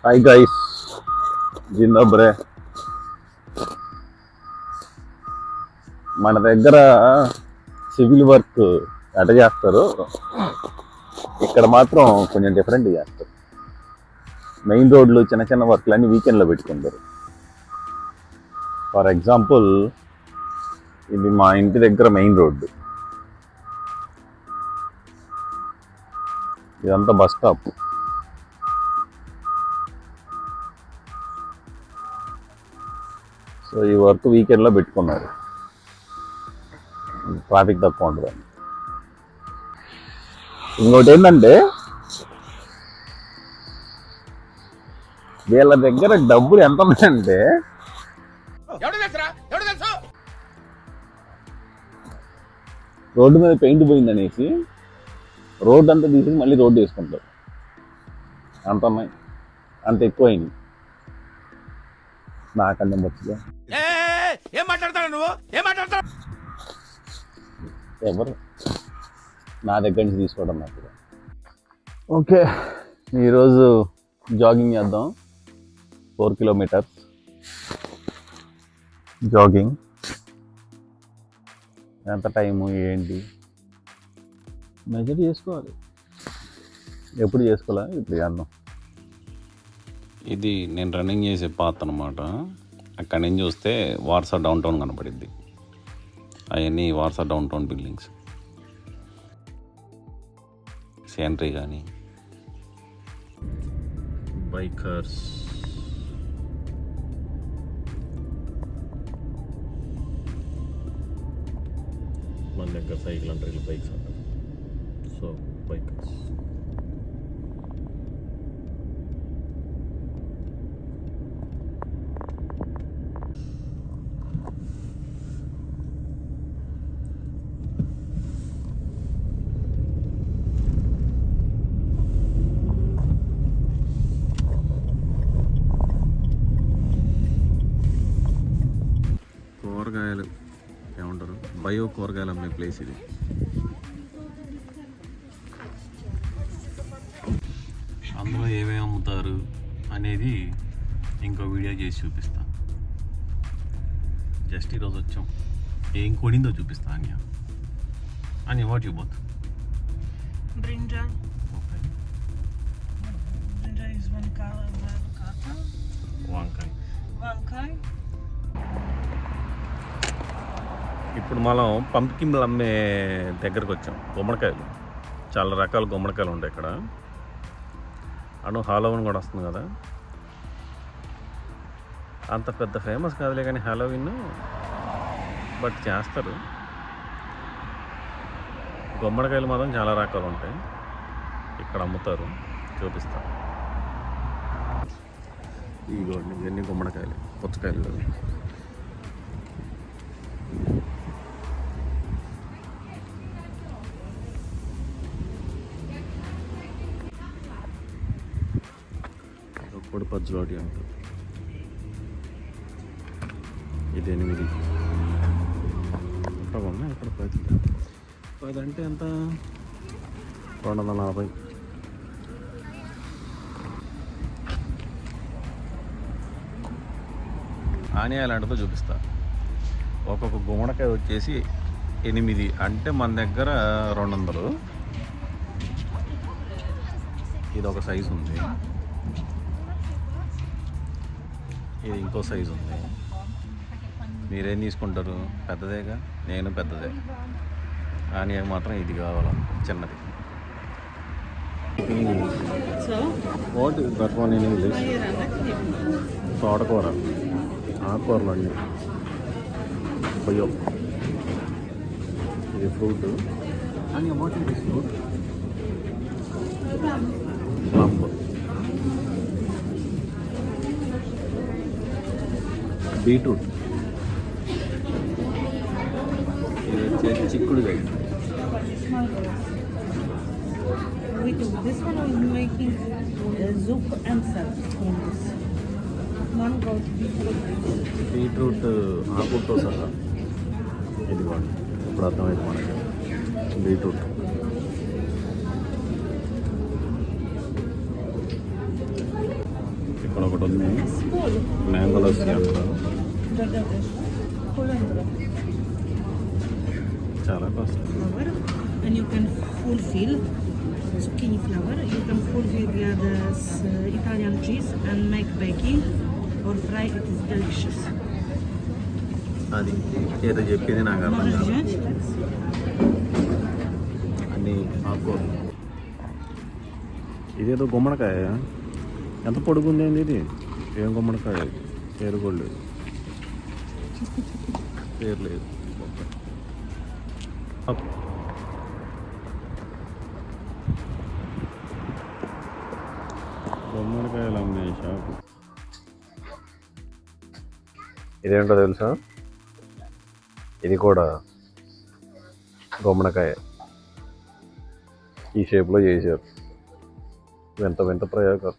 Hi guys, జిందోబ్రే. మన దగ్గర civil work ఎట చేస్తారు, ఇక్కడ మాత్రం కొంచెం డిఫరెంట్ చేస్తారు. మెయిన్ రోడ్లు చిన్న చిన్న వర్క్లు అన్నీ వీకెండ్లో పెట్టుకుంటారు. ఫర్ ఎగ్జాంపుల్, ఇది మా ఇంటి దగ్గర మెయిన్ రోడ్డు, ఇదంతా బస్ స్టాప్. సో ఈ వర్క్ వీకెండ్లో పెట్టుకున్నారు, ట్రాఫిక్ తక్కువ ఉంటుంది. ఇంకోటి ఏంటంటే, వీళ్ళ దగ్గర డబ్బులు ఎంత ఉన్నాయంటే, రోడ్డు మీద పెయింట్ పోయిందనేసి రోడ్డు అంతా తీసి మళ్ళీ రోడ్డు వేసుకుంటారు. అంత ఉన్నాయి, అంత ఎక్కువ అయింది. నాకన్నా మంచిగా ఎవరు నా దగ్గర నుంచి తీసుకోవడం నాకు. ఓకే, ఈరోజు జాగింగ్ చేద్దాం. 4 కిలోమీటర్స్ జాగింగ్. ఎంత టైము ఏంటి మెజర్ చేసుకోవాలి. ఎప్పుడు చేసుకోలే, ఇప్పుడు చేద్దాం. ఇది నేను రన్నింగ్ చేసే పాత్ అనమాట. అక్కడి నుంచి చూస్తే వార్సా డౌన్ టౌన్ కనపడిద్ది. అవన్నీ వార్సా డౌన్ టౌన్ బిల్డింగ్స్, సేంట్రీ కానీ బైకర్స్. మన దగ్గర సైకిల్ అంటారు, బైక్స్ అంటారు. So bikers. కూరగాయలు ఏమంటారు, బయో కూరగాయలు అమ్మే ప్లేస్ ఇది. అందులో ఏమేమి అమ్ముతారు అనేది ఇంకో వీడియో చేసి చూపిస్తా. జస్ట్ ఈరోజు వచ్చాం, ఏం కొనిందో చూపిస్తా. అన్య what you both? Brinjal. Okay. Brinjal is one kata. వంకాయ. Vankai. ఇప్పుడు మనం పంప్కిన్లు అమ్మే దగ్గరకు వచ్చాం. గుమ్మడికాయలు, చాలా రకాల గుమ్మడికాయలు ఉంటాయి ఇక్కడ. హాలోవిన్ కూడా వస్తుంది కదా. అంత పెద్ద ఫేమస్ కాదులే కానీ హాలోవిన్, బట్ చేస్తారు. గుమ్మడికాయలు మాత్రం చాలా రకాలు ఉంటాయి, ఇక్కడ అమ్ముతారు. చూపిస్తాను. ఇదిగోండి, ఇవన్నీ గుమ్మడికాయలు, పుచ్చకాయలు కదా. పొడి పజ్జులోటి అంటారు. ఇది 8. ఇక్కడ ఉన్నాయి, ఇక్కడ 10 అంటే ఎంత? 240. ఆనియాలు అంటే చూపిస్తా. ఒక్కొక్క గుమ్మడికాయ వచ్చేసి 8 అంటే మన దగ్గర 200. ఇది ఒక సైజు ఉంది, ఇది ఇంకో సైజు ఉంది. మీరేం తీసుకుంటారు? పెద్దదేగా, నేను పెద్దదే. ఆనియా మాత్రం ఇది కావాలా, చిన్నది. What is that one in English? తోటకూర, ఆకుకూరలు అన్నీ. అయ్యో, ఇది ఫ్రూట్. ఆనియా, what is this fruit? Plum. Beetroot. ఇది వచ్చేసి చిక్కుడుకాయ. This one is making soup and salad on this. One got beetroot ఆకుతో సహా. ఇది కూడా ఇప్పుడు అర్థమైంది మనకి. బీట్రూట్, ఇక్కడ ఒకటి ఉంది Spool. మ్యాంగో లస్సీ అంటారు Da. Colander. చాలా cost Flour. And you can fulfill zucchini flour. You can fulfill with Italian cheese and make baking or fry. It is delicious. అది ఏదో చెప్పింది నాకు అర్థం Możesz కాదు wziąć? అన్ని ఆకుకూరలు ఇదేదో గుమ్మడికాయ ఎంత పొడుగుంది ఏంది ఇది ఏం గుమ్మడికాయ పేరు కూడా లేదు పేరు లేదు అప్. గుమ్మడికాయలు అమ్మే షాపు ఇదేంటో తెలుసా, ఇది కూడా గుమ్మడికాయ ఈ షేప్లో చేశారు. వింత వింత ప్రయోగాలు.